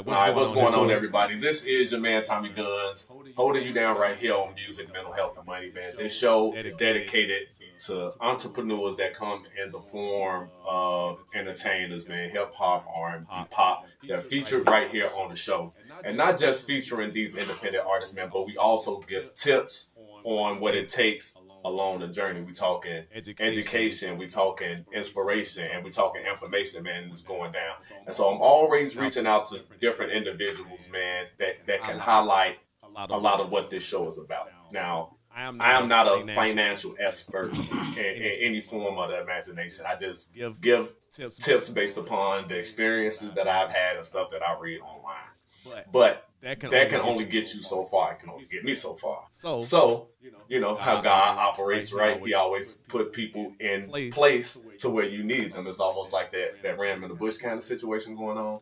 All right, what's going on, everybody? This is your man Tommy Guns, holding you down right here on Music, Mental Health, and Money, man. This show is dedicated to entrepreneurs that come in the form of entertainers, man, hip hop, R&B, pop. They're featured right here on the show, and not just featuring these independent artists, man, but we also give tips on what it takes along the journey. We talking education, we talking inspiration, and we talking information, man, that's going down. And so I'm always reaching out to different individuals, man, that can highlight a lot of what this show is about. Now, I am not a financial expert in any form of the imagination. I just give tips based upon the experiences that I've had and stuff that I read online. But that can only get you so far. It can only get me so far. So you know how God operates, right? He always put people in place to where you need them. It's almost like that ram in the bush kind of situation going on.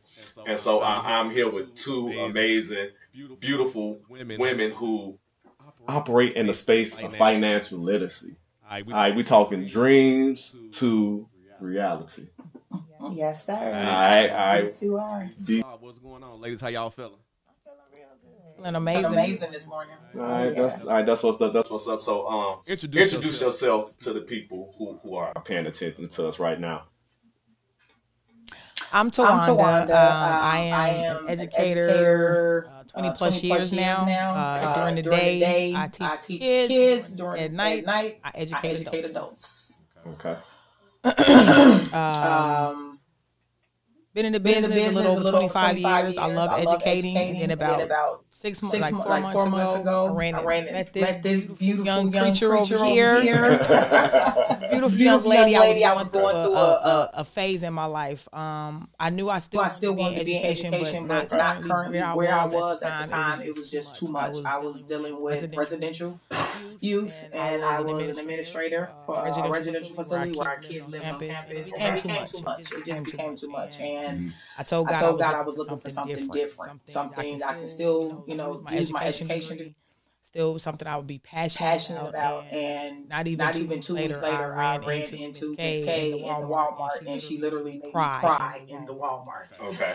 And so I'm here with two amazing, beautiful women who operate in the space of financial literacy. All right, we talking dreams to reality. Yes, sir. All right. What's going on, ladies? How y'all feeling? Feeling amazing this morning. All right, that's what's up. That's what's up. So, introduce yourself to the people who are paying attention to us right now. I'm Tawanda. I am an educator, 20 plus years now. During the day, I teach kids. At night, I educate adults. Okay. Been in the business a little over 25 years. I love educating. And about 4 months ago, I met this beautiful young creature over here. This beautiful young lady. I was going through a phase in my life. I knew I still wanted to be in education, but not currently where I was at the time. It was just too much. I was dealing with residential youth, and I was an administrator for a residential facility where our kids live on campus. And it became too much. It just became too much. And I told God I was looking for something different, something that I can still, use my education, still something I would be passionate about. And not even 2 weeks later, I ran into Miss K in Walmart, and she literally made me cry in the Walmart. Okay.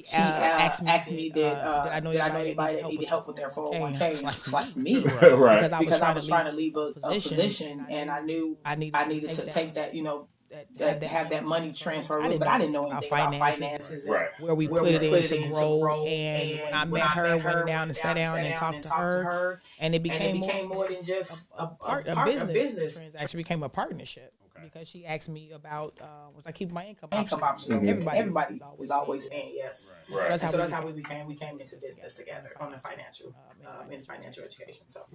She asked me did I know anybody that needed help with their 401k? It's like me, right? Because I was trying to leave a position, and I knew I needed to take that, to have that money transfer with, but I didn't know anything about finances, right? Where we put it in to grow. And when I met her, went down and sat down and talked to her, and it became more than just a business transaction. It became a partnership because she asked me about was I keeping my income option. Everybody was always saying yes. Right. So that's how we came into business together on the financial in financial education. So,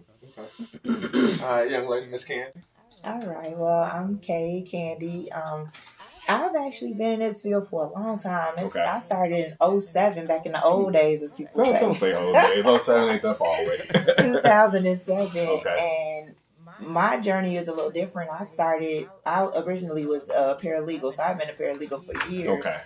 young lady, Miss Candy. All right. Well, I'm Candy. I've actually been in this field for a long time. I started in 07, back in the old days, as people say. Don't say old days. 07 ain't that far away. 2007. Okay. And my journey is a little different. I originally was a paralegal, so I've been a paralegal for years. Okay.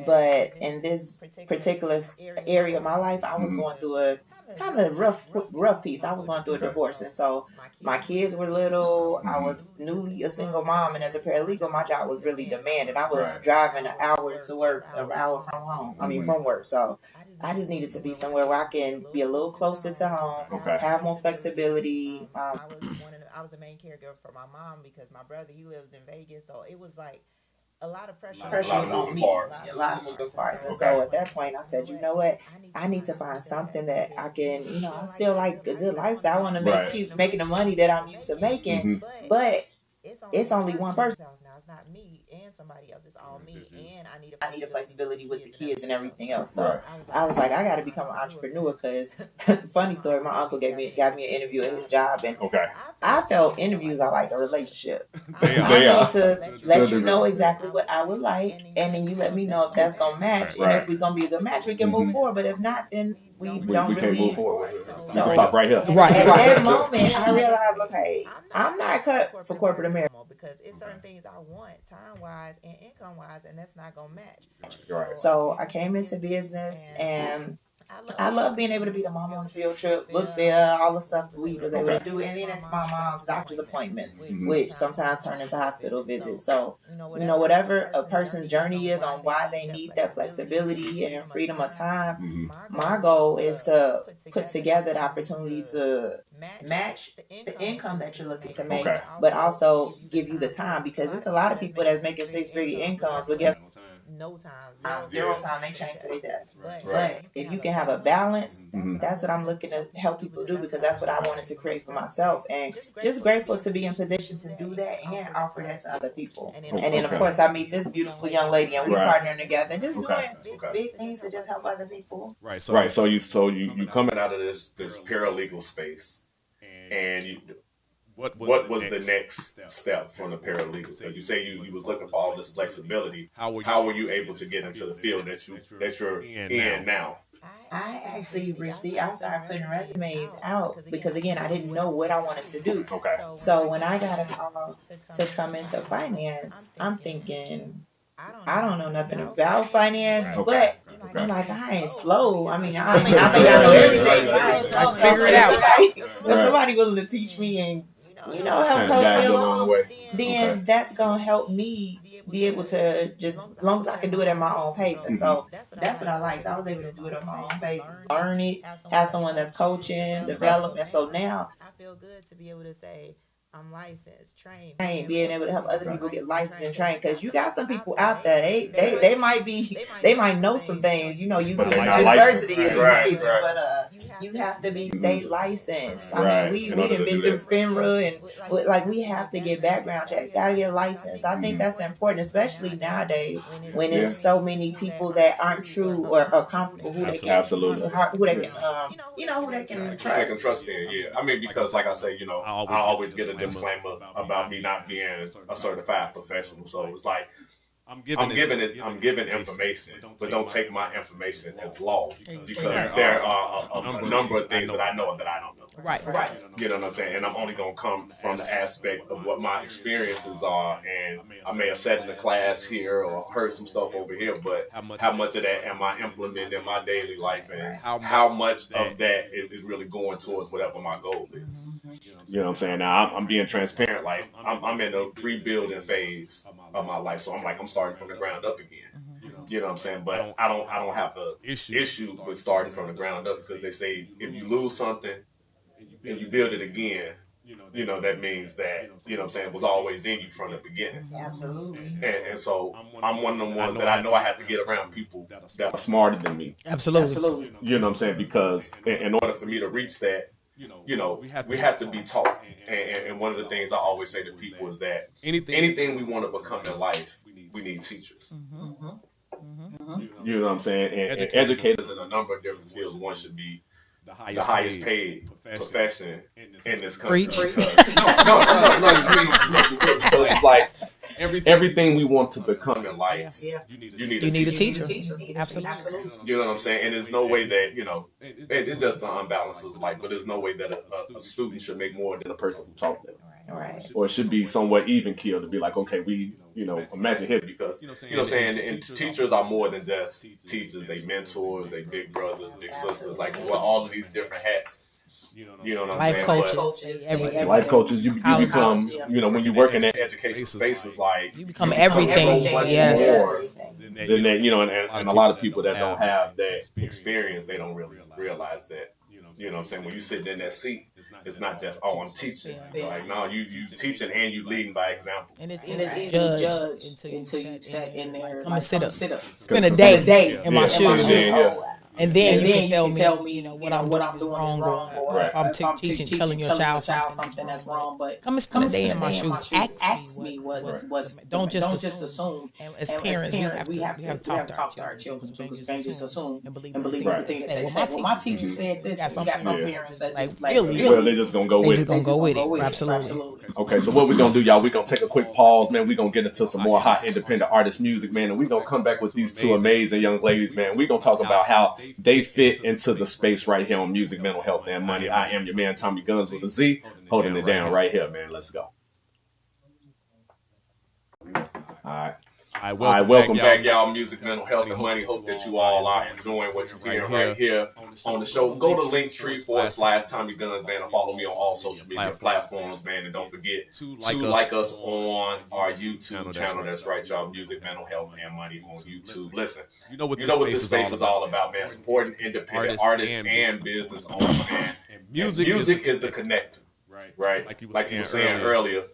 But in this particular area of my life, I was going through a kind of rough piece. I was going through a divorce, and so my kids were little. I was newly a single mom, and as a paralegal, my job was really demanding. I was driving an hour to work, an hour from home. From work. So I just needed to be somewhere where I can be a little closer to home, have more flexibility. I was the main caregiver for my mom because my brother, he lives in Vegas, so it was like a lot of pressure. Was on me. A lot of moving parts. And so at that point, I said, you know what? I need to find something that I can, I still like a good lifestyle. I want to keep making the money that I'm used to making, but it's only one person. Now it's not me and somebody else. It's all me, and I need a flexibility with the kids and everything else. So I was like, I got to become an entrepreneur because, funny story, my uncle got me an interview at his job, and I felt interviews are like a relationship. I need to let you know exactly what I would like, and then you let me know if that's gonna match, and if we're gonna be a good match, we can move forward. But if not, then we don't can't really move forward. So stop right here. Right. At that moment, I realized, okay, I'm not cut for corporate America. Because it's certain things I want time-wise and income-wise, and that's not going to match. So I came into business, and I love being able to be the mom on the field trip, book fair, all the stuff that we was able to do, and then at my mom's doctor's appointments, which sometimes turn into hospital visits. So, whatever a person's journey is on why they need that flexibility and freedom of time, my goal is to put together the opportunity to match the income that you're looking to make, but also give you the time, because there's a lot of people that's making six-figure incomes, but guess zero time they change to their desk. But if you can have a balance, that's what I'm looking to help people do, because that's what I wanted to create for myself, and just grateful to be in position to do that and offer that to other people. And then of course I meet this beautiful young lady, and we partnering together, just doing big things to just help other people. Right. So you coming out of this paralegal space, and what was the next step from the paralegal? Because you say you was looking for all this flexibility. How were you able to get into the field that you're in now? I actually I started putting resumes out because, again, I didn't know what I wanted to do. Okay. So when I got a call to come into finance, I'm thinking, I don't know nothing about finance, but I'm like, I ain't slow. I mean, I may not know everything. I figure it out. If somebody willing to teach me and help coach me along, then that's gonna help me be able to, just as long as I can do it at my own pace. And so that's what I liked. I was able to do it at my own pace, learn it, have someone that's coaching, develop. And so now I feel good to be able to say I'm licensed, trained, being able to help other people get licensed and trained, because you got some people out there, they might know some things, YouTube University is amazing, but you have to be state licensed. I mean, we done been through FINRA, and we have to get background check, gotta get licensed. I think that's important, especially nowadays when it's so many people that aren't true or comfortable who they can trust in. Yeah, I mean, because like I say, I always get a disclaimer about me not being a certified professional. So it's like I'm giving information, but don't take my information as law, because there are a number of things that I know and that I don't know. Right. You know what I'm saying? And I'm only going to come from the aspect of what my experiences are. And I may have sat in the class here or heard some stuff over here, but how much of that am I implementing in my daily life, and how much of that is really going towards whatever my goal is? You know what I'm saying? Now, I'm being transparent. Like, I'm in a rebuilding phase of my life. So I'm starting from the ground up again. You know what I'm saying? But I don't have an issue with starting from the ground up, because they say if you lose something and you build it again, that means that, it was always in you from the beginning. Absolutely. And so I'm one of them ones that I know I have to get around people that are smarter than me. Absolutely. You know what I'm saying? Because in order for me to reach that, we have to be taught. And one of the things I always say to people is that anything we want to become in life, we need teachers. You know what I'm saying? And educators in a number of different fields. One should be the highest paid profession in this country. No. It's like everything we want to become in life, you need a teacher. Absolutely. You know what I'm saying? And there's no way that, it just unbalances life, but there's no way that a student should make more than a person who taught them. Right. Or it should be somewhat even killed to be like, okay, we, imagine here, because, and teachers are more than just teachers. They mentors, they big brothers, big sisters, like all of these different hats. You know what I'm saying? Life coaches, you become, when you work in that education spaces, like you become everything. Yes. Then that, and a lot of people that don't have that experience, they don't really realize that. You know what I'm saying? When you sit in that seat, it's not just, I'm teaching. Like, no, you teaching and you leading by example. And it's easy to judge until you sat in there. Come and sit up. Spend a day in my shoes. And then you can tell me, what I'm doing wrong, or if I'm teaching, telling your child something that's wrong. But come and spend a day in my shoes. Ask me what's. Don't just assume. And as parents, we have to talk to our children. Don't just assume and believe everything that they say. Well, my teacher said this. We got some parents that really, well, they're just gonna go with it. Absolutely. Okay, so what we're gonna do, y'all? We're gonna take a quick pause, man. We're gonna get into some more hot independent artist music, man, and we're gonna come back with these two amazing young ladies, man. We're gonna talk about how they fit into the space right here on Music, Mental Health, and Money. I am your man, Tommy Guns with a Z, holding it down right here, man. Let's go. All right. All right, welcome back, y'all. Music, mental health, and money. Hope that you all are enjoying what you're hearing right here on the show. Go to Linktree/Tommy Guns, man, and follow me on all social media platforms, man. And don't forget to like us on our YouTube channel. That's right, y'all. Music, mental health, and money on YouTube. Listen, you know what this space is all about, man. Supporting independent artists and business owners, man. And music is the connector, right? Like you were saying earlier.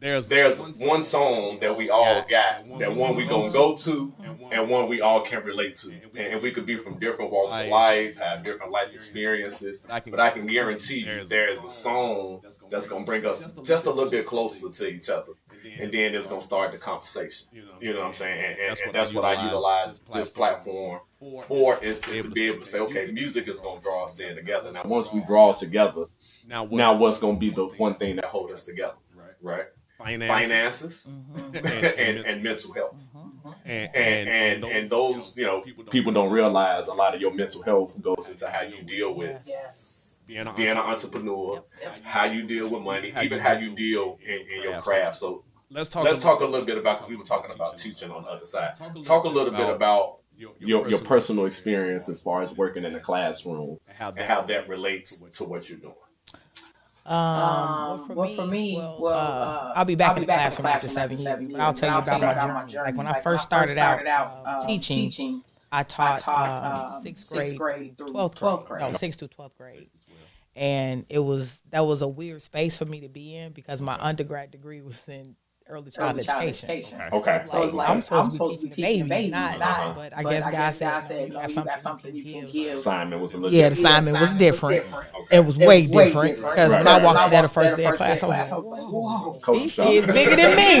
There's one song that we all got, that one we gonna go to, and one we all can relate to. And we could be from different walks of life, have different life experiences, but I can guarantee you there's a song that's gonna bring us just a little bit closer to each other. And then it's gonna start the conversation. You know what I'm saying? And that's what I utilize this platform for, is to be able to say, okay, music is gonna draw us in together. Now, once we draw together, now what's gonna be the one thing that holds us together, right? Finances and mental health. And those, people don't realize a lot of your mental health goes into how you deal with being an entrepreneur, how you deal with money, even how you deal in your craft. So let's talk a little bit about, because we were talking about teaching on the other side. Talk a little bit about your personal experience as far as working in the classroom and how that relates to what you're doing. For me, I'll be back in the classroom after 7 years, but I'll tell you about my journey. Like when I first started out teaching, I taught 6th grade through 12th grade. No, 6th to 12th grade. And that was a weird space for me to be in, because my undergrad degree was in early childhood education. Okay. So it's like, I'm supposed to be teaching babies, not. But I guess God said, no, you got something you can give. The assignment was a little different. The assignment was different. It was way different, because when I walked in there the first day of class, I was like, whoa, these kids bigger than me.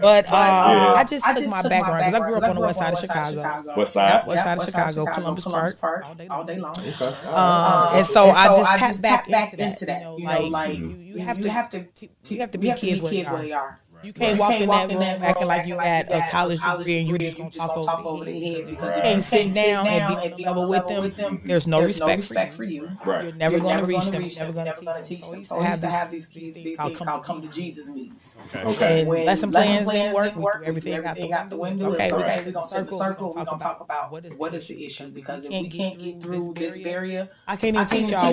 But I just took my background, because I grew up on the west side of Chicago. West side of Chicago, Columbus Park, all day long. And so I just tapped back into that. You have to be kids where they are. You can't walk in that room acting like you had a college degree and you're just going to talk over their heads, because you can't sit down and be on level with them. There's no respect for you. You're never going to reach them. You're never going to teach them. So I used to have these kids called come to Jesus meetings. Okay. And lesson plans didn't work. We threw everything out the window. Okay, we're going to circle. We're going to talk about what is the issue. Because if we can't get through this barrier, I can't even teach y'all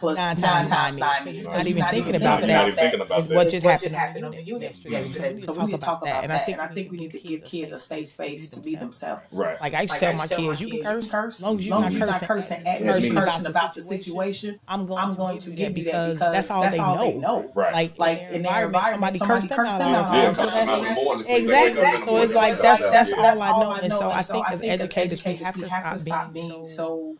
what 9 times 9 is. Not even thinking about that. What just happened on the unit. Yesterday. So we need to talk about that. And I think we need to give kids a safe space to be themselves. Right. Like I used to tell my kids, you can curse, as long as you're not cursing about the situation. I'm going to give you that, because that's all they know. Right. Like in their environment, somebody cursed them out all the time. So that's exactly. So it's like that's all I know. And so I think as educators, we have to stop being so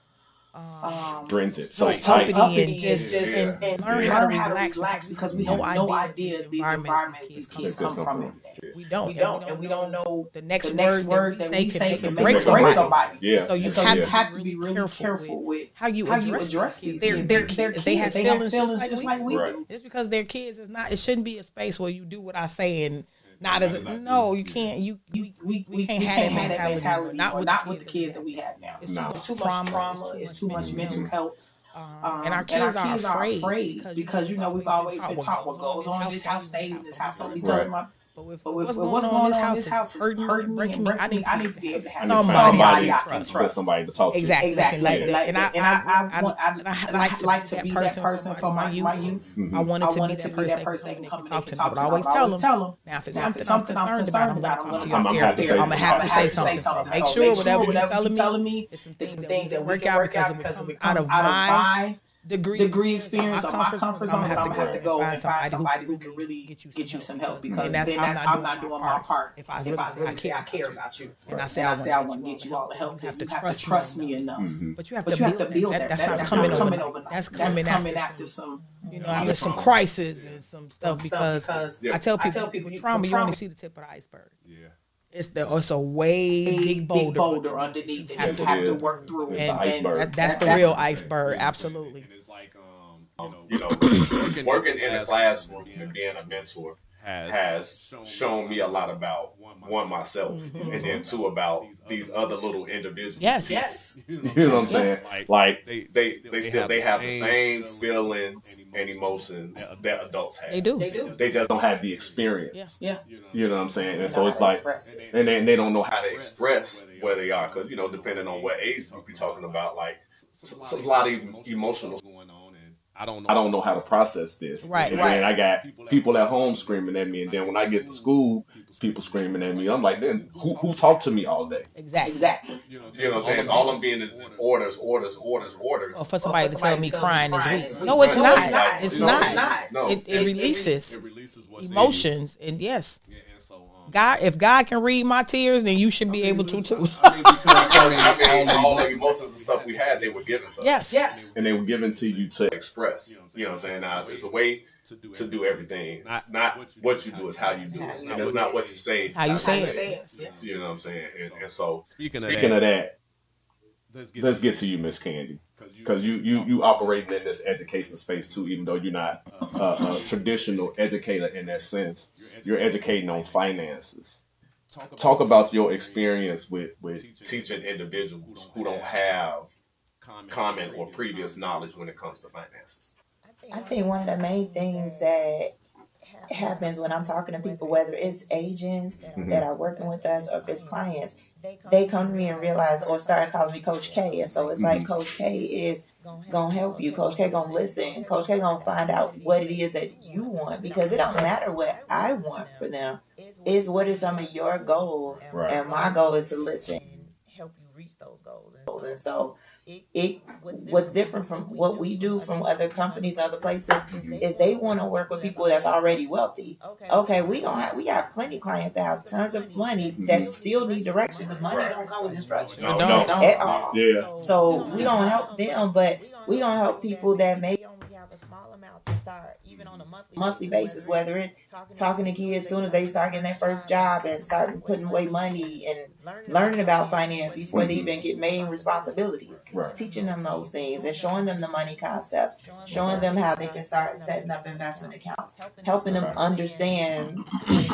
stringent, so uppity, and learn how to relax, because we have no idea the environment these kids come from. We don't know the next word that we say can break somebody. Yeah. So you have to be really careful with how you address these kids. They have feelings just like we do. It's because they're kids. It shouldn't be a space where you do what I say and not as no, you can't. We can't have that mentality. Not with the kids that we have now. It's too much trauma. It's too much mental health. And our kids are afraid because we've always been taught what goes on in this house stays in this house. So we tell them. But with what's going on in this house is hurting me. I need to be able to have somebody to talk to. Exactly. And I like to be that person for my youth. I wanted to be that person they can come and talk to me. But I always tell them, now if it's something I'm concerned about, I'm going to talk to your therapist. I'm going to have to say something. Make sure whatever you're telling me, it's some things that work out, because if it comes out of my degree experience or my comfort zone, I'm gonna have to go and find somebody who can really get you some help, because then I'm not doing my part. If I really care about you, and I say I want to get you all the help, you have to trust me enough. But you have to build that. That's not coming overnight. That's coming after some after some crisis and some stuff, because I tell people with trauma, you only see the tip of the iceberg. Yeah. It's a way big boulder underneath that you have to work through, and that's the real iceberg. Absolutely. And it's like working in a classroom and being a mentor. has shown me a lot about one myself, and then two about these other little individuals. Yes. You know what I'm saying? Like they have the same feelings and emotions that adults have. They do. They just don't have the experience. Yeah. You know what I'm saying? And so it's like, and they don't know how to express where they are, because depending on what age you be talking about, like it's a lot of emotional going on, and I don't know how to process this. Right. And then I got people at home screaming at me, and then when I get to school, people screaming at me. I'm like, then who talked to me all day? Exactly. You know what I'm saying? All I'm being is orders. Or for somebody to tell me crying is weak. No, it's not. It's not. No. It releases what's emotions, and yes. God, if God can read my tears, then you should be able to too. All the emotions and stuff we had, they were given to us. Yes. And they were given to you to express. You know what I'm saying? Now, there's a way to do everything. It's not what you do, it's how you do it. And it's not what you say, How you say it. You know what I'm saying? And so, Speaking of that, let's get to you, Miss Candy. Because you operating in this education space too, even though you're not a traditional educator in that sense. You're educating on finances. Talk about your experience with teaching individuals who don't have common or previous knowledge when it comes to finances. I think one of the main things that happens when I'm talking to people, whether it's agents that are working with us or if it's clients, they come to me and realize, or start calling me Coach K. And so it's like Coach K is gonna help you. Coach K gonna listen. Coach K gonna find out what it is that you want, because it don't matter what I want for them. It's what are some of your goals, right. And my goal is to listen, help you reach those goals. and so what's different from what we do from other companies, other places, is they want to work with people that's already wealthy. Okay, we got plenty of clients that have tons of money that still need direction, because money don't come with instructions. No. At all. Yeah. So we gonna help them, but we gonna help people that may only have a small amount to start, even on a monthly basis, whether it's talking to kids as soon as they start getting their first job and starting putting away money and learning about finance before they even get main responsibilities. Right. Teaching them those things and showing them the money concept, showing them how they can start setting up investment accounts, helping them understand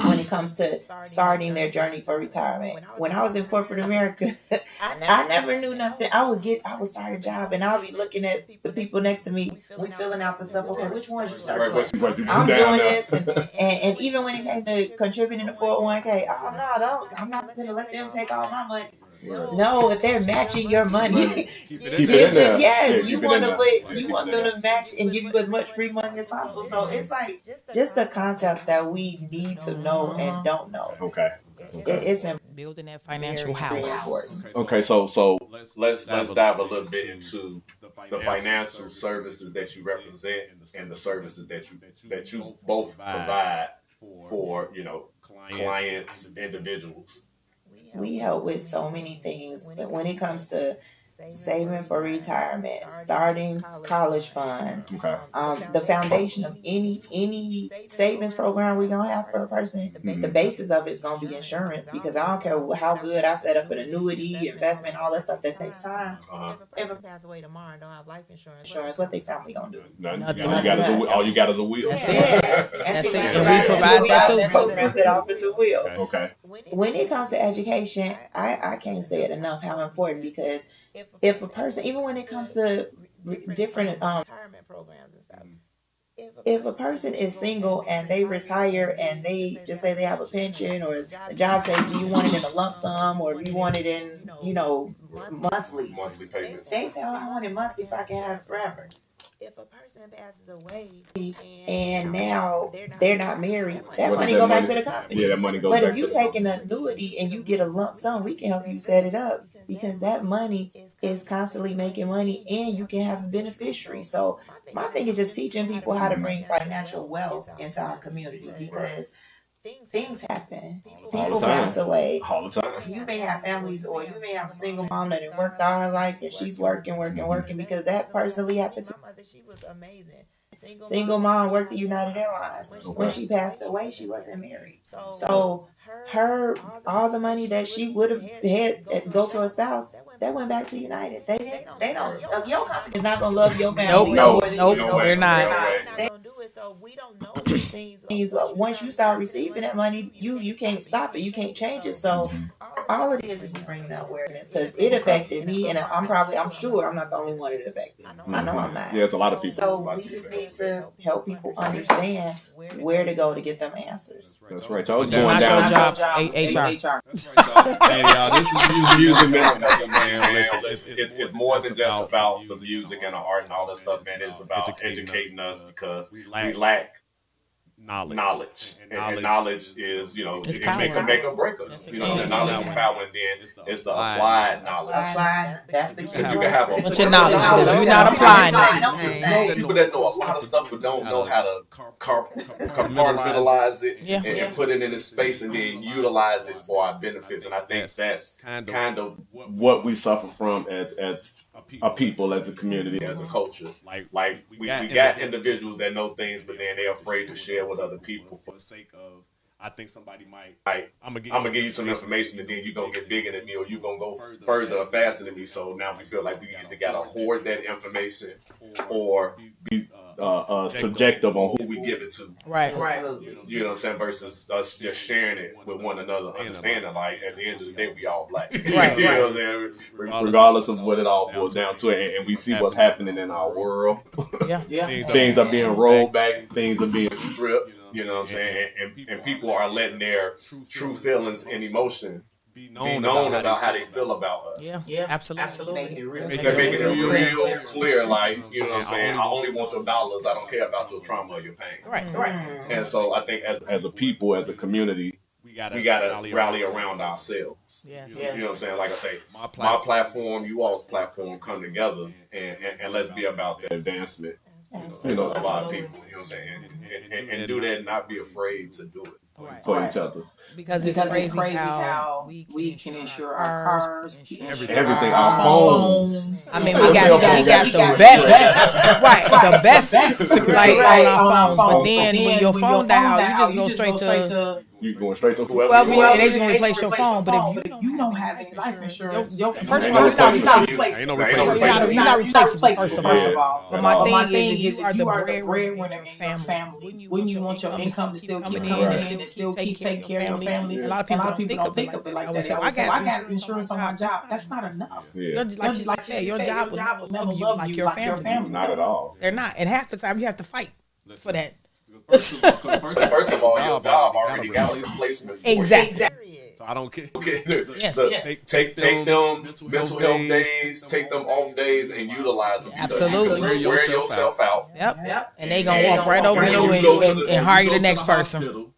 when it comes to starting their journey for retirement. When I was in corporate America, I never knew nothing. I would start a job and I'll be looking at the people next to me, we filling out the stuff. Okay, which ones you start doing? I'm doing this, and even when it came to contributing to 401k, I'm not going to let them take all my money. No, if they're matching your money, keep it in there. Yes, you want them to match and give you as much free money as possible. So it's like just the concepts that we need to know and don't know. Okay. It's building that financial house. Okay, so let's dive a little bit into the financial services that you represent and the services that you both provide for clients, individuals. We help with so many things, but when it comes to saving for retirement, starting college funds, the foundation of any savings program we're gonna have for a person, the basis of it's gonna be insurance, because I don't care how good I set up an annuity, investment, all that stuff that takes time. If a person pass away tomorrow and don't have life insurance, what they family gonna do? Nothing. All you got is a will. That's it. And we provide that too. Programs that offers a will. Okay. When it comes to education, I can't say it enough how important, because if a person, even when it comes to different retirement programs and stuff, if a person is single and they retire and they just say they have a pension, or the job says, do you want it in a lump sum or do you want it in monthly payments, they say, I want it monthly if I can have it forever. If a person passes away and now they're not married, that money go back to the company. Yeah, that money goes back back to the company. But if you take an annuity and you get a lump sum, we can help you set it up, because that money is constantly making money and you can have a beneficiary. So my thing is just teaching people how to bring financial wealth into our community, because things happen. People pass away. All the time. You may have families, or you may have a single mom that had worked all her life and she's working, because that personally happened to my mother. She was amazing. Single mom worked at United Airlines. When she passed away, she wasn't married. So all the money that she would have had go to her spouse, that went back to United. They don't. Your company is not gonna love your family. Nope, they're not. it. So we don't know these things. Once you start receiving that money, you can't stop it. You can't change it. So all it is bringing that awareness, because it affected me, and I'm sure I'm not the only one it affected. I know I'm not. Yeah, there's a lot of people. So we just need to help people understand where to go to get them answers. That's right. Y'all was It's going not your down. job, HR. Hey, y'all, this is Music, man. man. Listen, It's more than just about the music and the art and all that stuff, man. It's about educating us because we lack knowledge. And knowledge is, It's it power. can make or break us. Knowledge is power, and then it's the applied knowledge. That's the key. You can have a What's your knowledge? Because you're not applying it. People that know a lot of stuff but don't know how to compartmentalize it and put it in its space and then utilize it for our benefits. And I think that's kind of what we suffer from as a people, as a community, as a culture. Like we got individuals that know things, but then they're afraid to share with other people for the sake of, I think somebody might. I'm gonna give you some information, and then you're gonna get bigger than me, or you're gonna go further or faster than me. So now we feel like we either gotta hoard that information or be subjective on who we give it to. Right. You know what I'm saying? Versus us just sharing it with one another, understanding like at the end of the day we all black. Right. You know what I'm saying? Regardless of what it all boils down to, and we see what's happening in our world. Things are being rolled back, things are being stripped. You know what I'm saying? And people are letting their true feelings and emotion be known about how they feel about us. Yeah, absolutely. Making it real. They're making it real clear, like, you know what I'm saying? I only want your dollars. I don't care about your trauma or your pain. Right. And so I think as a people, as a community, we gotta rally around ourselves. Yes. You know what I'm saying? Like I say, my platform, you all's platform, come together and let's be about the advancement. Of our people, you know what I'm saying? And do that and not be afraid to do it for each other. Because it's crazy how we can insure our cars, everything, our phones. I mean, we got the best, right? The best, like on our phones. But then when your phone dies, you just go straight to. You going straight to whoever. Well, they just gonna replace your phone. But if you don't have any life insurance, first of all, you're not replaceable. You're not replaceable. First of all, but my thing is, if you are the breadwinner in your family, wouldn't you want your income to still keep coming in and still keep taking care of your family? A lot of people don't think of it like that. I got insurance on my job. That's not enough. Like you said, your job will never love you like your family. Not at all. They're not, and half the time you have to fight for that. First of all, your job already got these placements. Exactly. So I don't care. Okay. Yes. Take them mental health days, take them off days, and utilize them. Absolutely. Wear yourself out. Yep. And they gonna walk right over you and hire the next person.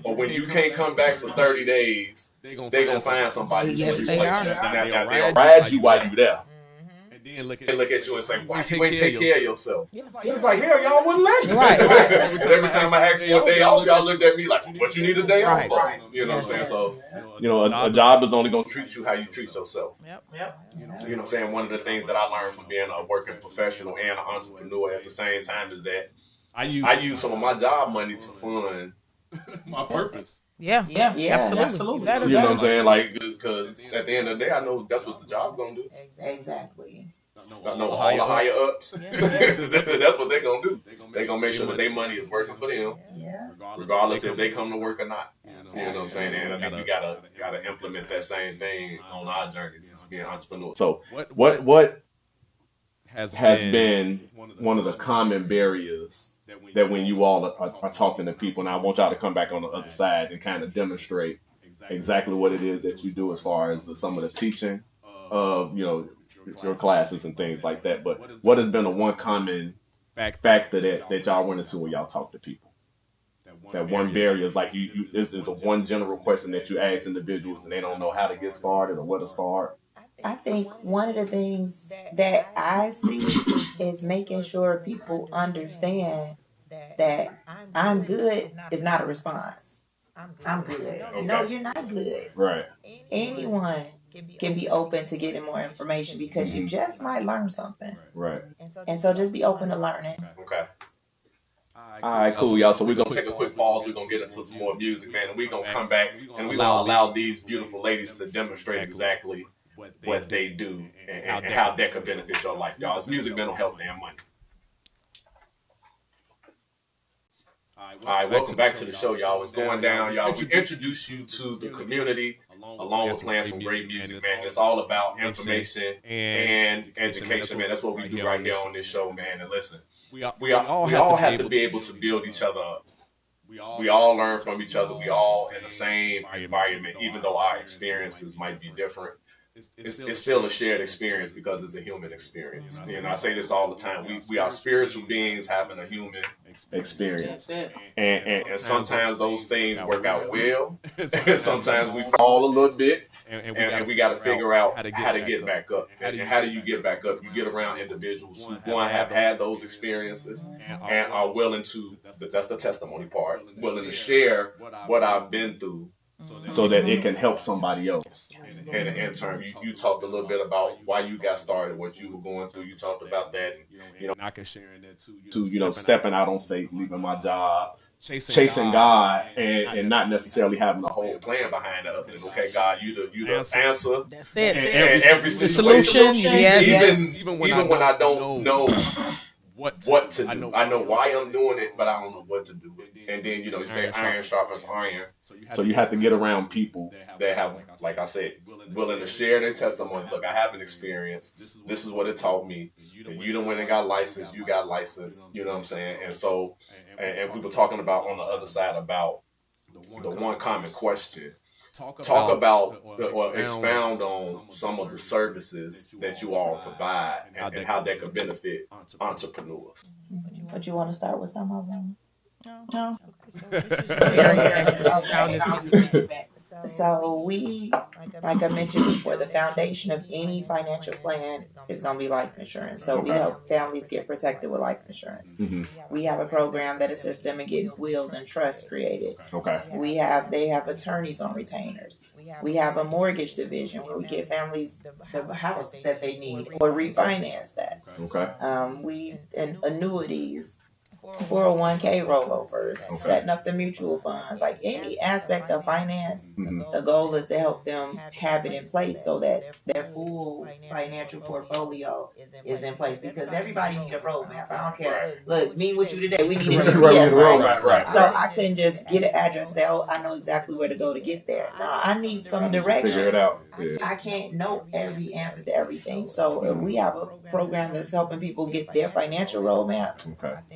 But when you can't come back for 30 days, they gonna find somebody. Yes, they are. Now they'll ride you while you there. And look at you and say, why you ain't take care of yourself? It's like, hell, y'all wouldn't let me. Right. Every time I asked for a day off, y'all looked at me like, what you need a day off for? You know what I'm saying? So, a job is only going to treat you how you treat yourself. Yep. You know what I'm saying? One of the things that I learned from being a working professional and an entrepreneur at the same time is that I use some of my job money to fund my purpose. Yeah, absolutely. You know what I'm saying? Like, because at the end of the day, I know that's what the job's going to do. Exactly. I know all the higher ups. That's what they're going to do. They're going to make sure that their money is working for them, regardless if they come to work or not. You know what I'm saying? And I think we gotta implement that same thing on our journey as being entrepreneurs. So, what has been one of the common barriers that when you all are talking to people, and I want y'all to come back on the other side and kind of demonstrate exactly what it is that you do as far as some of the teaching of, your classes and things like that. But what has been the one common factor that y'all run into when y'all talk to people? That one barrier is like this is the one general question that you ask individuals and they don't know how to get started or where to start. I think one of the things that I see is making sure people understand that I'm good is not a response. I'm good. Okay. No, you're not good. Right. Anyone can be open to getting more information because you just might learn something. Right. And so just be open to learning. Okay. All right, cool, y'all. So we're going to take a quick pause. We're going to get into some more music, man. And we're going to come back and we're going to allow these beautiful ladies to demonstrate exactly what they do and how that could benefit your life, y'all. It's music, mental health, and money. All right, welcome back to the show, y'all. What's going down, y'all? We introduce you to the community along with playing some great music, man. It's all about information and education, man. That's what we do right here on this show, man. And listen, we all have to be able to build each other up. We all learn from each other. We all in the same environment, even though our experiences might be different. It's still a shared experience because it's a human experience. You know, I say this all the time. We are spiritual beings having a human experience. And sometimes those things work out well. And sometimes we fall a little bit. And we got to figure out how to get back up. And how do you get back up? You get around individuals who, one, have had those experiences and are willing to, that's the testimony part, willing to share what I've been through, so that it can help somebody else. And in turn, you talked a little bit about why you got started, what you were going through. You talked about that, and, I can share in that too. Stepping out on faith, leaving my job, chasing God, and not necessarily having a whole plan behind it. And, okay, God, you the answer. That's it. Every the solution. Yes. Even when I don't know what to do. I know why I'm doing it, but I don't know what to do. And then, you say iron sharpens iron. So you have to get around people that have, like I said, willing to share their testimony. Look, I have an experience. This is what it taught me. And you done went and got licensed. You got licensed. You know what I'm saying? And so, and we were talking about on the other side about the one common question. Talk about or expound on some of the services that you all provide and how that could benefit entrepreneurs. But you want to start with some of them? No. So we, like I mentioned before, the foundation of any financial plan is going to be life insurance. So we help families get protected with life insurance. Mm-hmm. We have a program that assists them in getting wills and trusts created. Okay. They have attorneys on retainers. We have a mortgage division where we get families the house that they need or refinance that. Okay. And annuities, 401k rollovers, setting up the mutual funds, like any aspect of finance. Mm-hmm. The goal is to help them have it in place so that their full financial portfolio is in place, because everybody needs a roadmap. I don't care. Look, me with you today, we need a GPS, right? So I couldn't just get an address and say, oh, I know exactly where to go to get there. No, I need some direction. Figure it out. Yeah. I can't know every answer to everything. So if we have a program that's helping people get their financial roadmap,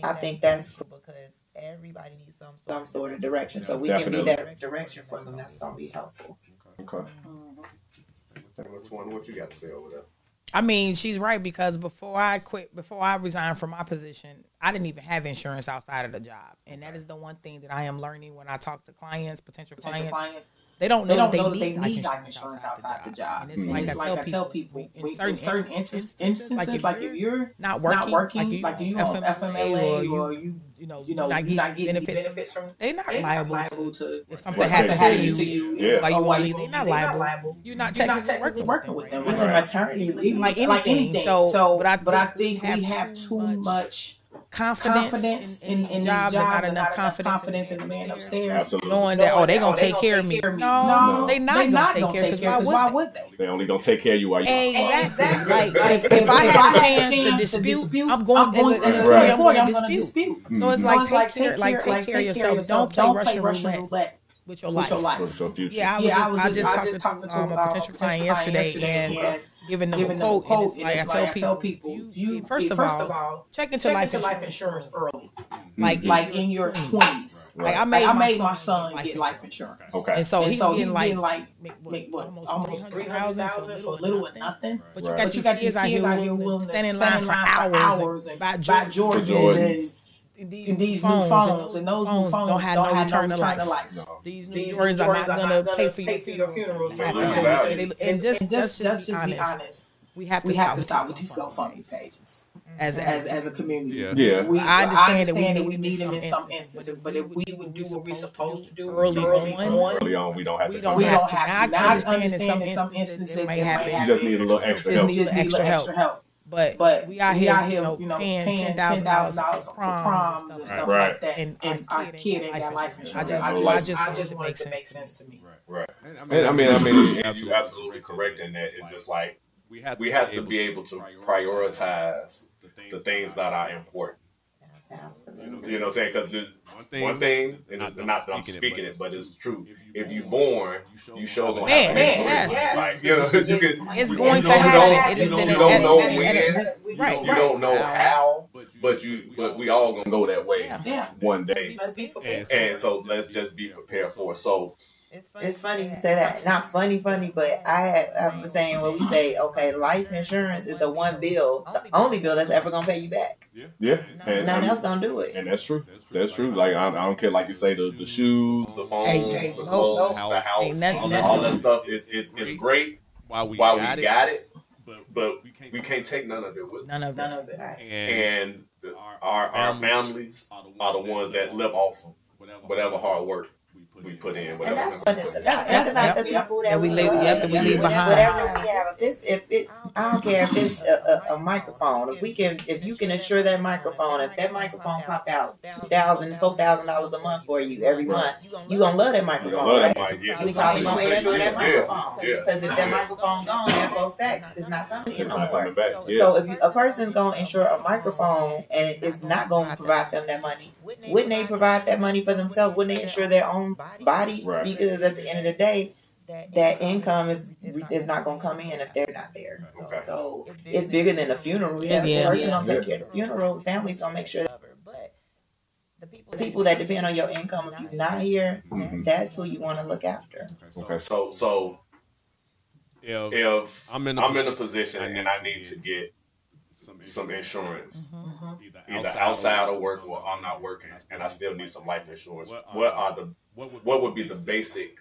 I think that's because everybody needs some sort of direction. So we can be that direction for them. That's going to be helpful. Okay. What you got to say over there? I mean, she's right, because before I resigned from my position, I didn't even have insurance outside of the job. And that is the one thing that I am learning when I talk to potential clients. They don't know that they need life insurance outside the job. And it's like I tell people, in certain instances, like if you're not working, like you on FMLA or you not getting benefits from, they're not liable to if something happens to you. Like you want to leave, they're not liable. You're not technically working with them. Even maternity leave, like anything. So, but I think we have too much confidence in jobs and not enough confidence in the man upstairs. Absolutely. Knowing that, they're going to take care of me. No, they're not going to take care of me, because why would they? They're only going to take care of you while you're Exactly. Like, if I had a chance to dispute, I'm going to dispute. So it's like, take care of yourself. Don't play Russian roulette with your life. With your future. Yeah, I just talked to a potential client yesterday and giving them a quote, and it's like, I tell people, you first of all, check into life insurance early, like in your 20s. Like I made my son get life insurance. Okay, and so he's getting like almost $3,000 for little or nothing. But you got these kids out here who stand in line for hours and buy Jordans and these new phones, and those new phones don't have no return to life. No. These new Jordans are not going to pay for your funeral. And just be honest, we have to stop with these GoFundMe pages as a community. Yeah. I understand that we need them in some instances, but if we would do what we're supposed to do early on, we don't have to. Now I understand in some instances it may happen. You just need a little extra help. But we out here, paying $10,000 for proms and stuff like that, and our kid ain't got life insurance. I just want it to make sense to me. Right. I mean, you're absolutely correct in that. It's just like we have to be able to prioritize the things that are important. Absolutely. You know what I'm saying? Because one thing, and not that I'm speaking it, but it's true. If you're born, you sure gonna have an insurance. yes. Like, you know, you can. It's you going to don't- happen. It is you then don't know at- when. right. You don't know how, but we all gonna go that way Yeah. one day. Let's be prepared. And so let's just be prepared for it. So It's funny you say that. Not funny, but I was saying when we say, okay, life insurance is the one bill, the only bill that's ever gonna pay you back. yeah, and Nothing else gonna do it. And that's true. That's true. Like I don't care. Like you say, the shoes, the phones, Hey, the no. clothes, the Ain't house, nothing- all that stuff is great While we while got we it, got it, but but we can't take none of it with us. None of None that. of it. Right. And our families are the ones that live off of whatever hard work we put in. And Whatever that's what it's about. That's That's about the yep. people That that we we leave- love. yep, that we leave behind. Whatever we have, I don't care if it's a microphone. If you can insure that microphone, if that microphone popped out $2,000, $4,000 a month for you every month, you gonna love that You microphone, love right? that mic, yeah. You probably gonna insure that Yeah, microphone yeah. because if that microphone gone, that whole sex is not coming in It's no not more. coming back. Yeah. So if a person's gonna insure a microphone and it's not gonna provide them that money, wouldn't they provide that money for themselves? Wouldn't they insure their own body? Right. Because at the end of the day, that income is not gonna come in if they're not there. Okay. So it's bigger than a funeral. Yeah, the person gonna take care of the funeral. Family's gonna make sure that the people that depend on your income, if you're not here, Mhm. that's who you want to look after. Okay, so if I'm in a position and I need to get some insurance, either outside of work or I'm not working, and I still need some life insurance, what would be the basic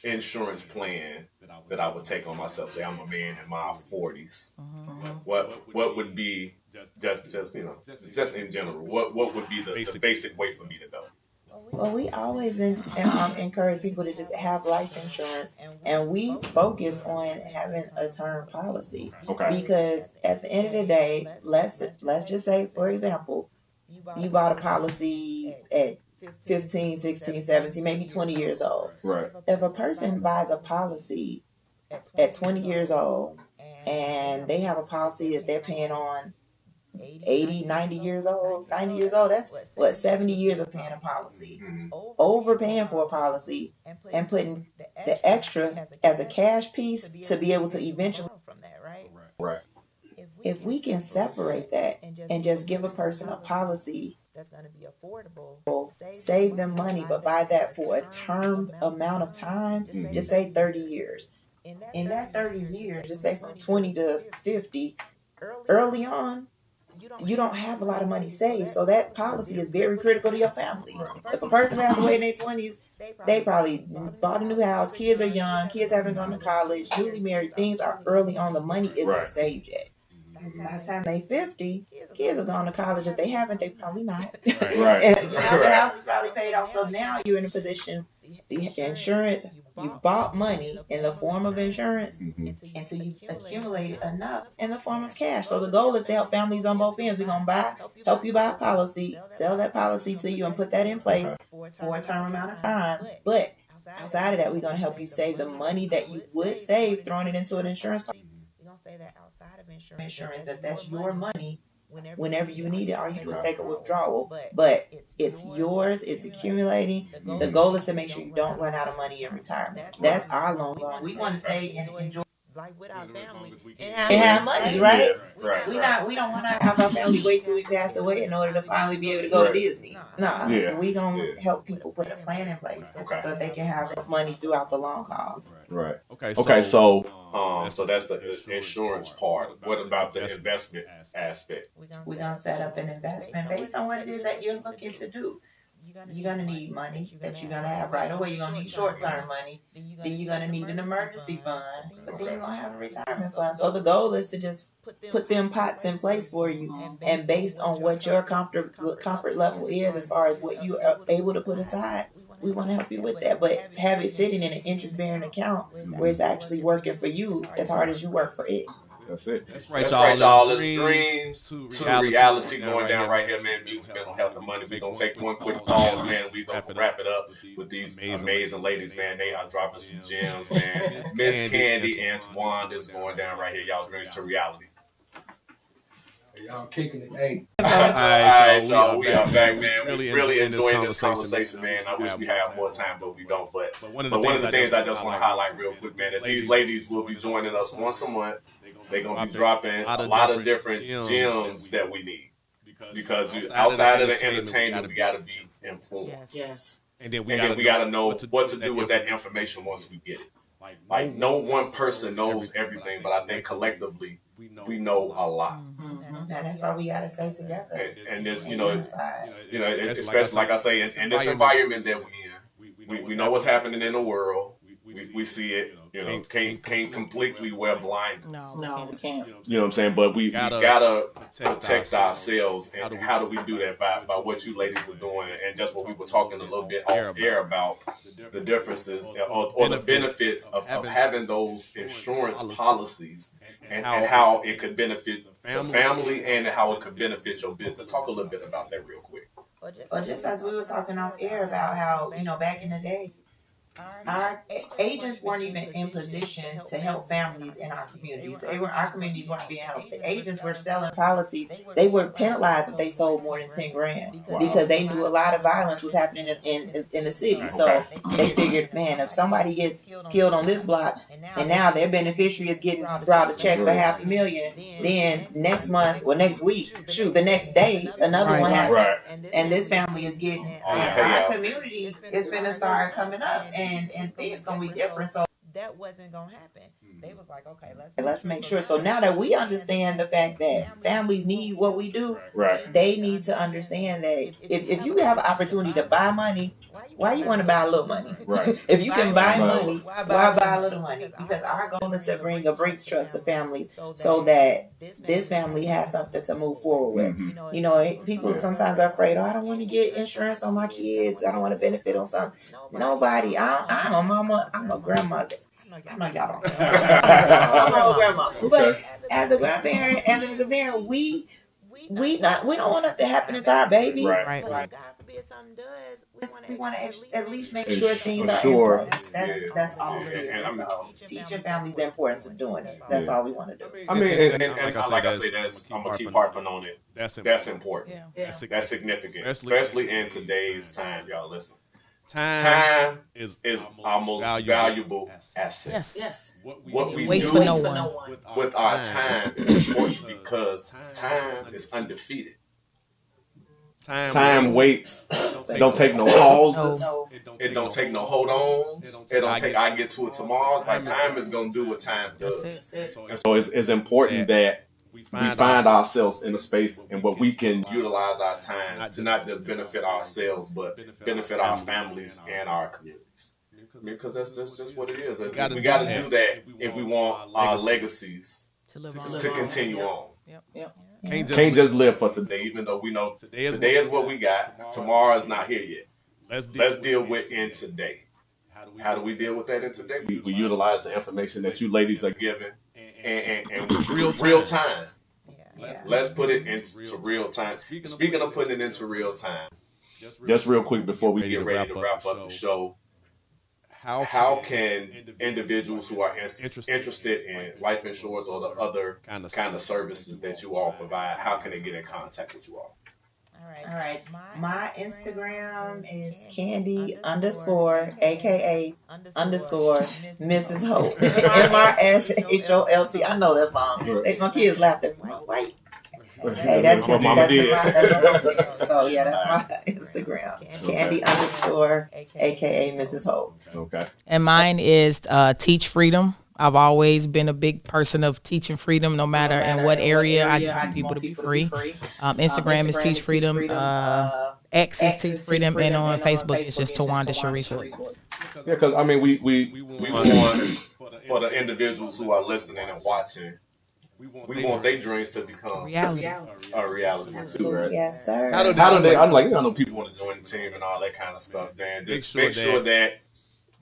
insurance plan that I would take on myself? Say I'm a man in my 40s. What would be just in general? What would be the basic way for me to go? Well, we always encourage people to just have life insurance, and we focus on having a term policy. Okay. Because at the end of the day, let's just say, for example, you bought a policy at 15, 16, 17, maybe 20 years old. Right. If a person buys a policy at 20 years old and they have a policy that they're paying on 80, 90 years old, that's what, 70 years of paying a policy. Mhm. Overpaying for a policy and putting the extra as a cash piece to be able to eventually. Right. If we can separate that and just give a person a policy that's going to be affordable, save them money, but buy that for a term amount of time, just say 30 years. In that 30 years, just say from 20 to 50, early on, you don't have a lot of money saved, so that policy is very critical to your family. If a person has away in their 20s, they probably bought a new house, kids are young, kids haven't gone to college, newly married, things are early on, the money isn't Right. saved yet. By the time they 50, kids have gone to college. If they haven't, they probably not. Right. And the house is probably paid off, so now you're in a position, the insurance, you bought money in the form of insurance Mhm. until you accumulated enough in the form of cash. So the goal is to help families on both ends. We're going to help you buy a policy, sell that policy to you and put that in place for a term amount of time. But outside of that, we're going to help you save the money that you would save throwing it into an insurance policy. We're going to say that outside of Insurance, that's your money. Whenever you need it, all you do is take a withdrawal. But it's yours, it's accumulating. The goal is to make sure you don't run out of money in retirement. That's our long run. We want to stay and enjoy life with our family and have money, right? Yeah, right. We don't want to have our family wait till we pass away in order to finally be able to go Right. to Disney. Nah, Yeah. we gonna Yeah. help people put a plan in place Okay. so that they can have money throughout the long haul. Right. Okay, So that's the insurance part. What about the investment aspect? We're gonna set up an investment based on what it is that you're looking to do. You're gonna need money that you're gonna have right away. You're gonna need short-term money. Then you're gonna need an emergency fund. But then you're gonna have a retirement fund. So the goal is to just put them pots in place for you, and based on what your comfort level is, as far as what you are able to put aside, we want to help you with that. But have it sitting in an interest-bearing account where it's actually working for you as hard as you work for it. That's it. Let's Let's write write all his dreams to reality going going down right here, man. Music, mental health, and money. We're going to take one quick pause, man. We're going to wrap it up with these amazing ladies, man. They are dropping some gems, man. Miss Candy, Antoine is going down right here. Y'all dreams to reality. Y'all kicking it. Hey. All right, y'all. We are back, man. Really We really enjoying enjoying this this conversation, man. I wish we had more time, but we don't. But one of the things I just want to highlight real quick, man, that these ladies will be joining us once a month. They're going to be dropping a lot of different gems that we need. Because outside of the entertainment, we got to be informed. Yes. And then we got to know what to do with that information once we get it. Like no one person knows everything, but I think collectively we know a lot. And that's why we got to stay together. And this, it's especially like I say, in this environment that we're in, we know what's happening in the world. We see it, can't completely wear blind. No, we can't. You know what I'm saying? But we gotta protect ourselves. And how do we do that? By what you ladies are doing, and just what we were talking a little bit off air about the differences or the benefits of having those insurance policies and how it could benefit the family and how it could benefit your business. Talk a little bit about that real quick. Well, just as we were talking off air about how, back in the day, our agents weren't even in position to help families in our communities. Our communities weren't being helped. The agents were selling policies. They were penalized if they sold more than 10 grand because they knew a lot of violence was happening in the city. So they figured, man, if somebody gets killed on this block and now their beneficiary is getting robbed a check for $500,000, then next month or next week, the next day, another one happens. And this family is getting, our community is going to start coming up. And things gonna be different. So that wasn't gonna happen. They was like, okay, let's make sure. So now that we understand the fact that families need what we do, right? They need to understand that if you have an opportunity to buy money, why you want to buy a little money? Right. If you can buy money, why buy a little money? Because our goal is to bring a Brinks truck to families so that this family has something to move forward with. People sometimes are afraid, I don't want to get insurance on my kids. I don't want to benefit on something. Nobody. I'm a mama. I'm a grandmother. I'm not y'all don't. I'm an old grandma. But as a grandparent and as a parent, we don't want nothing to happen to our babies. Right. God forbid something does. We want to at least make sure things are in place. That's all it is. So teaching families the importance of doing it. That's all we want to do. I mean, and like I say, I'm gonna keep harping on it. That's important. Yeah. That's significant, especially in today's time. Y'all listen. Time is our most valuable asset. Yes. What we waste do for no one. with our time is important because time is undefeated. Time waits. Don't take no pauses. It don't take no hold ons. It don't take I get to it tomorrow. It's like time is gonna do what time does. And so it's important that we find ourselves in a space and where we can utilize our time to not just benefit ourselves, but benefit our families and our communities. Because that's just what it is. We got to do that if we want our legacies to continue on. Yep. Can't just live for today, even though we know today is what we got. Tomorrow is not here yet. Let's deal with in today. How do we deal with that in today? We utilize the information that you ladies are giving and real time. Let's put it into real time. Speaking of putting it into real time, just real quick before we get ready to wrap up the show, how can individuals who are interested in life insurance or the other kind of services that you all provide, how can they get in contact with you all? All right. My Instagram is Candy _, aka _ Mrs. Holt. MRSHOLT. I know that's long. My kids laughed at me. Wait. Hey, that's what Mama did. So yeah, that's my Instagram. Candy _ aka Mrs. Holt. Okay. And mine is Teach Freedom. I've always been a big person of teaching freedom, no matter in what area. I just want people to be free. Instagram is Teach Freedom. X is Teach Freedom, and on Facebook it's just Tawanda Sharice Wood. Yeah, because I mean, we want for the individuals who are listening and watching, we want their dreams to become reality too, right? Yes, sir. How do they? I'm like, I know people want to join the team and all that kind of stuff, man. Just make sure that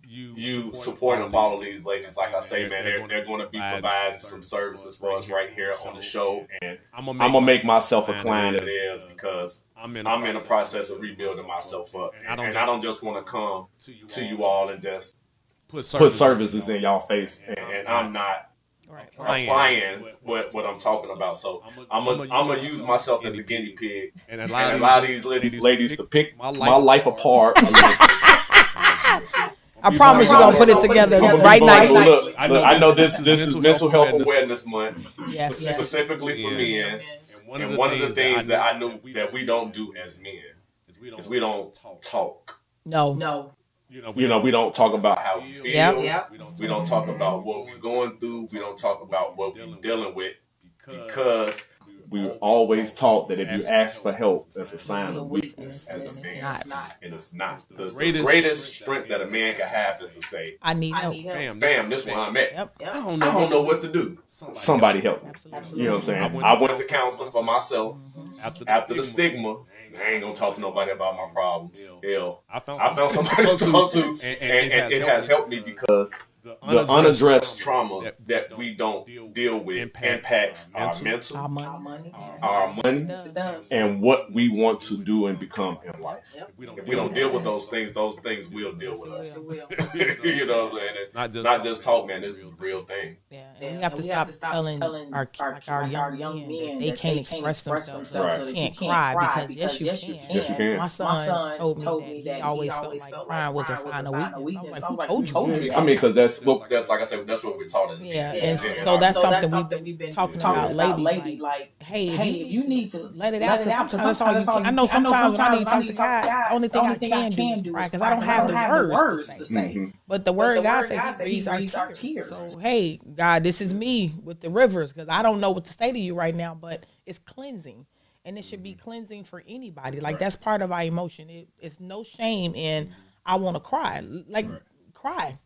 you support and follow these ladies. Like I say, man, they're going to be providing some services for us right here on the show, and I'm gonna make myself a client of theirs because I'm in a process of rebuilding myself up, and I don't just want to come to you all and just put services in y'all face, and I'm not applying what I'm talking about. So I'm gonna use myself as a guinea pig and allow these ladies to pick my life apart. I promise you're gonna put it together right nicely. Look, I know this is Mental Health Awareness Month, specifically for men. And one of the things that I know that we don't do as men is we don't talk. No. We don't talk about how we feel. We don't talk about what we're going through. We don't talk about what we're dealing with because we were always taught that if you ask for help, that's a sign of weakness as a man. And it's not. The greatest strength that a man can have is to say, I need help. Bam, this is where I'm at. I don't know what to do. Somebody help me. You know what I'm saying? I went to counseling for myself after the stigma. I ain't gonna talk to nobody about my problems. Hell, I found somebody to talk to, and it has helped me because the unaddressed trauma that we don't deal with impacts our mental, our money, and what we want to do and become in life. If we don't deal with those things will deal with us. You know what I'm saying? It's not just talk, man. This is a real thing. Yeah, and we have to stop telling our young men that they can't express themselves, they can't cry, because yes, you can. My son told me that he always felt like crying was a sign of weakness. I was like, who told you? I mean, because that's like I said, that's what we're taught. Yeah, and so that's something we've been talking about lately. Like, hey, if you need to let it out, because that's all you can. I know sometimes when I need to talk to God, the only thing I can do is cry, because I don't have the words to say. But the word of God says He reads our tears. So, hey, God, this is me with the rivers, because I don't know what to say to you right now, but it's cleansing. And it should be cleansing for anybody. Like, that's part of our emotion. It's no shame in, I want to cry. Like, cry.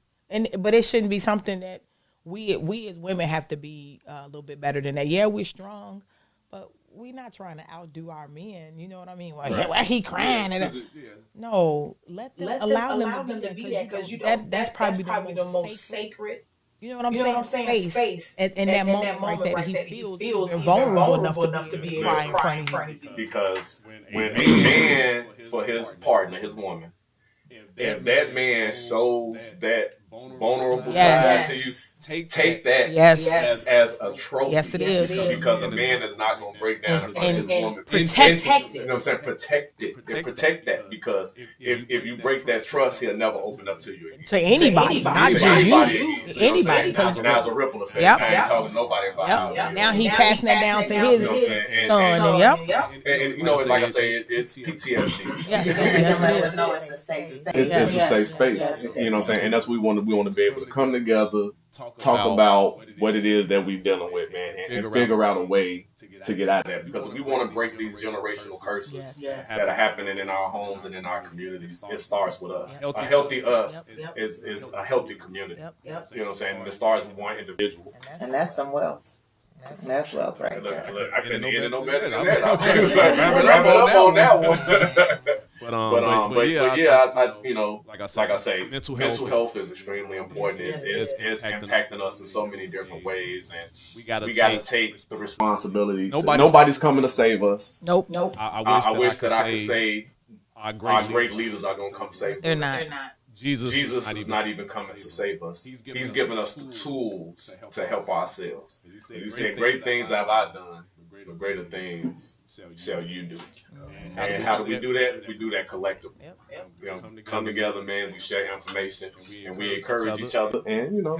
But it shouldn't be something that we as women have to be a little bit better than that. Yeah, we're strong, but we're not trying to outdo our men. You know what I mean? Like, why he crying? No, allow them to be that, because that's probably the most sacred. You know what I'm saying? Space in that moment right there, he feels vulnerable enough to be crying in front of you. Because when a man for his partner, his woman, if that man shows that vulnerable side to you, take that as a trophy. Yes, it is. Because a man is not going to break down in front of his woman. Protect it. You know what I'm saying? Protect it. And protect that, because if you break that trust, he'll never open up to you again. To anybody, not just you. Anybody. Now it's a ripple effect. I ain't talking to nobody about it. Now he passing that down to his son. And you know, like I say, it's PTSD. Yes, it's a safe space. It's a safe space. You know what I'm saying? And that's what we want to be able to come together, talk about what it is that we're dealing with, man, and figure out a way to get out of that. Because if we want to break these generational curses that are happening in our homes and in our communities, it starts with us. A healthy us is a healthy community. You know what I'm saying? And it starts with one individual. And that's some wealth. That's wealth right there. Look, I couldn't end it no better than that. Wrap it up on that one. But yeah, you know, like I say, mental health is extremely important. It's impacting us in so many different ways, and we got to take the responsibility. Nobody's coming to save us. Nope. I wish that I could say our great leaders are going to come save us. They're not. Jesus is not even coming to save us. He's given us the tools to help ourselves. He said, "Great things have I done, but greater things shall you do." And how do we do that? We do that collectively. You know, come together, man. We share information and we encourage each other, and you know,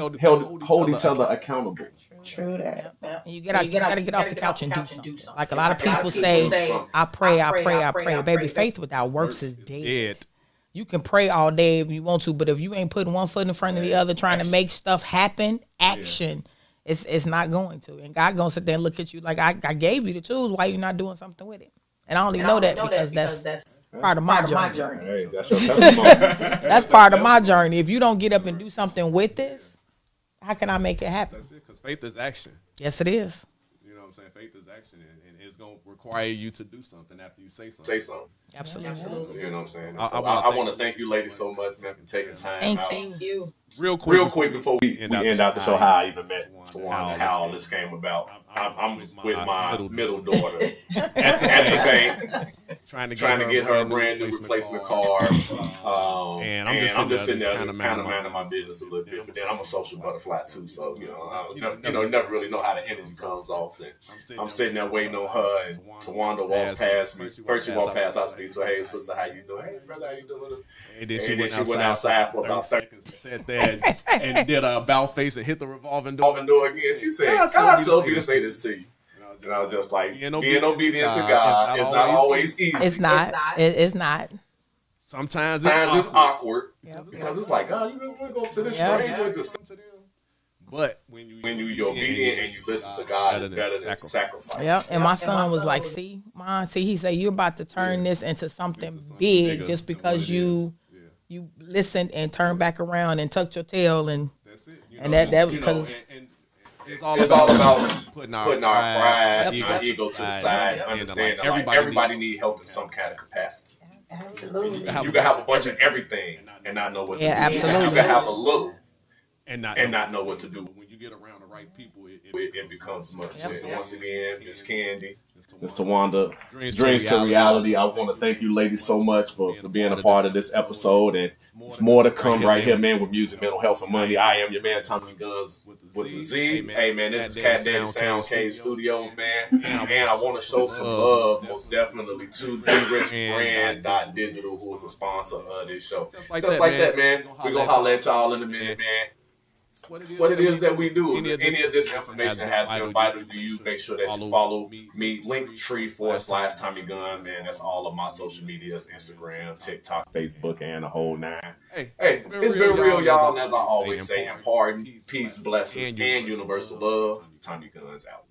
hold each other accountable. True that. You gotta get off the couch and do something. Like a lot of people say, I pray. Baby, faith without works is dead. You can pray all day if you want to, but if you ain't putting one foot in front of the other trying to make stuff happen, action, it's not going to. And God gonna sit there and look at you like, I gave you the tools, why you not doing something with it? And I only know that because that's part of my journey. Hey, that's your testimony. That's part of my journey. If you don't get up and do something with this, how can I make it happen? That's it, because faith is action. Yes, it is. You know what I'm saying? Faith is action, and it's going to require you to do something after you say something. Say something. Absolutely. You know what I'm saying? I want to thank you ladies so much, man, for taking time out. Thank you. Real quick before we end out the show, how I even met Tawana and how all this came about. I'm with my middle daughter at the bank, trying to get her a brand new replacement car. and I'm just sitting there kind of minding my business a little bit. But then I'm a social butterfly too, so never really know how the energy comes off. And I'm sitting there waiting on her, and Tawanda walks past me. First she walked past, I speak to her, hey sister, how you doing? Hey brother, how you doing? And then she went outside for about 30 seconds, sat there and did a about face and hit the revolving door again. She said, God told me to say this to you. And I was just like, being obedient to God is not always easy. It's not. It's not. Sometimes it's awkward because it's like, oh, you really want to go to this stranger? But when you're obedient and you listen to God, it's better than sacrifice. Yep. And my son was like, see, Mom, he said, you're about to turn this into something big just because you listened and turned back around and tucked your tail and that because. It's all about putting our pride, ego to the side, understanding everybody needs help in some kind of capacity. Absolutely. You can have a bunch of everything and not know what to do. Absolutely. You can have a little and not know what to do. But when you get around the right people, it becomes much. Yep. So once again, Miss Candy, Miss Tawanda, Dreams to Reality. I want to thank you ladies so much for being a part of this episode. And there's more to come right here, man, with music, mental health, and money. I am your man, Tommy Guns with the Z. Hey, man, this is Cat Daddy Sound Cave Studios, man. And I want to show some love, most definitely, to DRichBrand.digital, who is the sponsor of this show. Just like that, man. We're going to holler at y'all in a minute, man. What it is that we do. Any of this information has been vital to you. Make sure that you follow me, Linktree/Tommy Gun, man. That's all of my social medias, Instagram, TikTok, Facebook, and the whole nine. Hey, it's been real, y'all. And as I always say, pardon, peace, blessings, and universal love. Tommy Guns out.